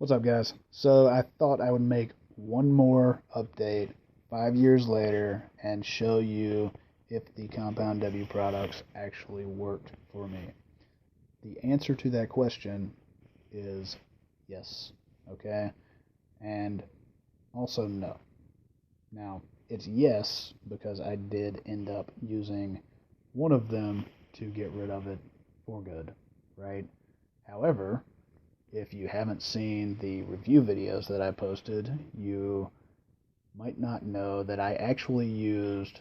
What's up, guys? So I thought I would make one more update 5 years later and show you if the Compound W products actually worked for me. The answer to that question is yes, okay? And also no. Now, it's yes because I did end up using one of them to get rid of it for good, right? However, if you haven't seen the review videos that I posted, you might not know that I actually used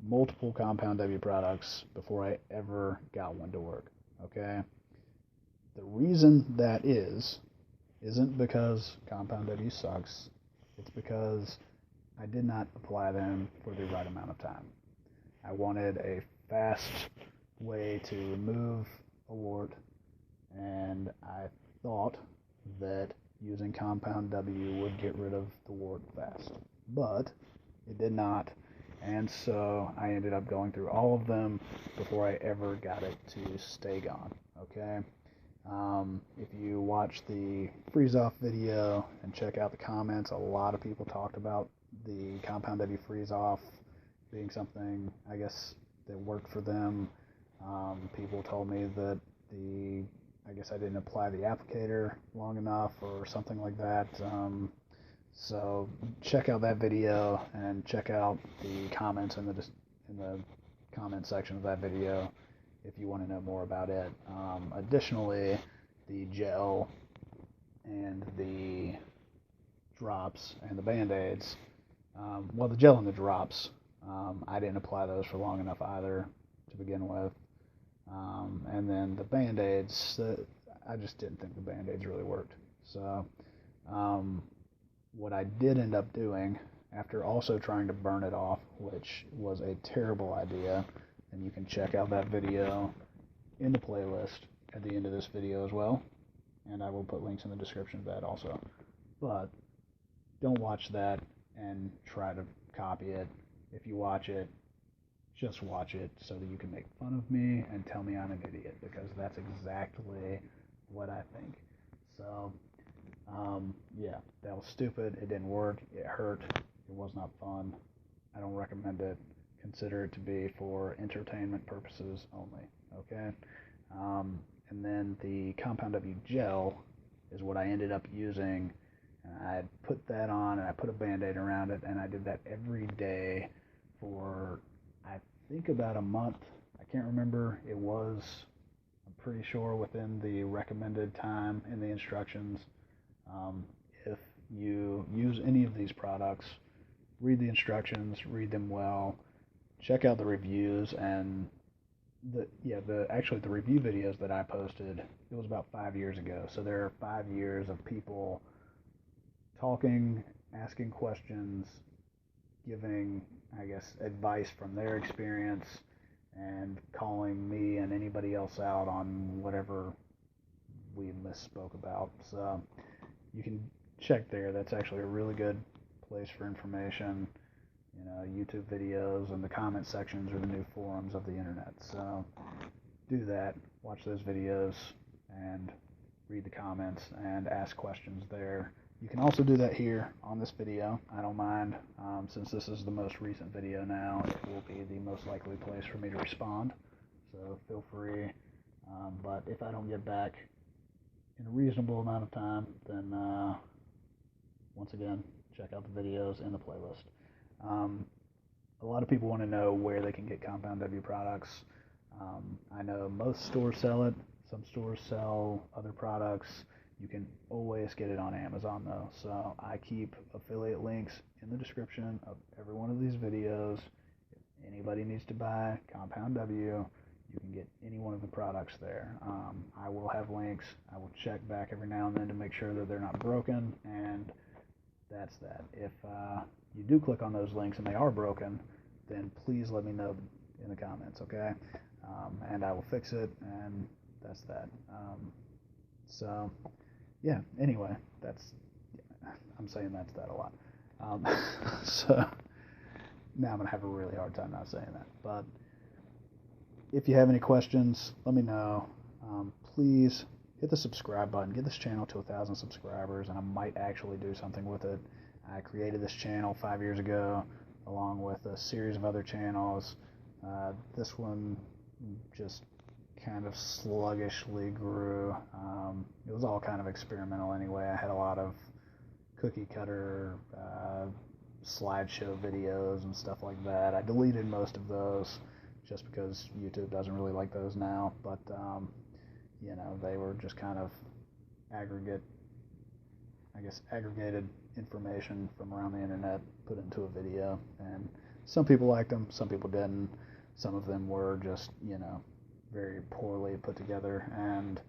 multiple Compound W products before I ever got one to work, okay? The reason that isn't because Compound W sucks. It's because I did not apply them for the right amount of time. I wanted a fast way to remove a wart, and I thought that using Compound W would get rid of the wart fast, but it did not, and so I ended up going through all of them before I ever got it to stay gone, okay? If you watch the freeze-off video and check out the comments, a lot of people talked about the Compound W freeze-off being something, I guess, that worked for them. People told me that I guess I didn't apply the applicator long enough or something like that. So check out that video and check out the comments in the comment section of that video if you want to know more about it. Additionally, the gel and the drops and the band-aids, well, the gel and the drops, I didn't apply those for long enough either to begin with. And then the band-aids, I just didn't think the band-aids really worked. So what I did end up doing, after also trying to burn it off, which was a terrible idea, and you can check out that video in the playlist at the end of this video as well, and I will put links in the description of that also. But don't watch that and try to copy it. If you watch it, just watch it so that you can make fun of me and tell me I'm an idiot, because that's exactly what I think. So, yeah, that was stupid. It didn't work. It hurt. It was not fun. I don't recommend it. Consider it to be for entertainment purposes only, okay? And then the Compound W gel is what I ended up using. I put that on, and I put a Band-Aid around it, and I did that every day for, I think, about a month. I can't remember. It was, I'm pretty sure, within the recommended time in the instructions. If you use any of these products, read the instructions, read them well, check out the reviews, and actually the review videos that I posted, it was about 5 years ago. So there are 5 years of people talking, asking questions, giving, I guess, advice from their experience, and calling me and anybody else out on whatever we misspoke about. So you can check there. That's actually a really good place for information. You know, YouTube videos and the comment sections are the new forums of the internet. So do that, watch those videos, and read the comments and ask questions there. You can also do that here on this video. I don't mind. Since this is the most recent video now, it will be the most likely place for me to respond. So feel free. But if I don't get back in a reasonable amount of time, then once again, check out the videos in the playlist. A lot of people want to know where they can get Compound W products. I know most stores sell it. Some stores sell other products. You can always get it on Amazon, though. So I keep affiliate links in the description of every one of these videos. If anybody needs to buy Compound W, you can get any one of the products there. I will have links. I will check back every now and then to make sure that they're not broken, and that's that. If you do click on those links and they are broken, then please let me know in the comments, okay? And I will fix it, and that's that. So, yeah, anyway, I'm saying that's that a lot. So, now I'm going to have a really hard time not saying that. But if you have any questions, let me know. Please hit the subscribe button. Get this channel to 1,000 subscribers, and I might actually do something with it. I created this channel 5 years ago, along with a series of other channels. This one just kind of sluggishly grew. It was all kind of experimental anyway. I had a lot of cookie cutter slideshow videos and stuff like that. I deleted most of those just because YouTube doesn't really like those now, but you know, they were just kind of aggregated information from around the internet put into a video, and some people liked them, some people didn't. Some of them were just, you know, very poorly put together and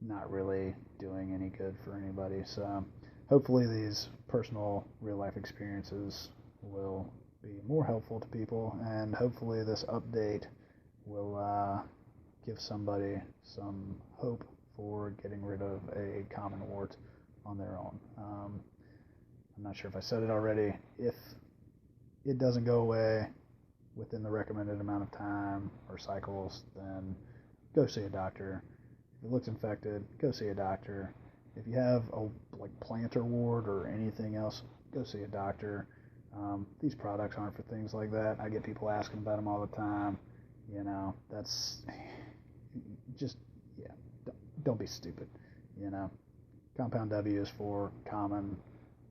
not really doing any good for anybody. So hopefully these personal real life experiences will be more helpful to people, and hopefully this update will give somebody some hope for getting rid of a common wart on their own. I'm not sure if I said it already. If it doesn't go away within the recommended amount of time or cycles, then go see a doctor. If it looks infected, go see a doctor. If you have a plantar wart or anything else, go see a doctor. These products aren't for things like that. I get people asking about them all the time. You know, that's just, yeah, don't be stupid. You know, Compound W is for common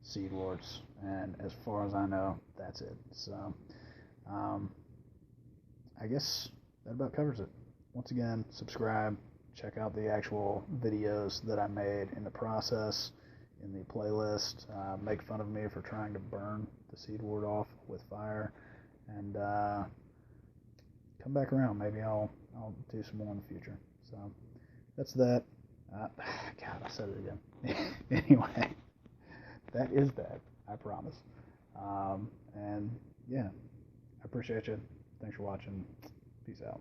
seed warts, and as far as I know, that's it. So I guess that about covers it. Once again, subscribe, check out the actual videos that I made in the process in the playlist. Make fun of me for trying to burn the seed wart off with fire, and come back around. Maybe I'll do some more in the future. So that's that. God, I said it again. Anyway, that is that. I promise. And yeah, I appreciate you. Thanks for watching. Peace out.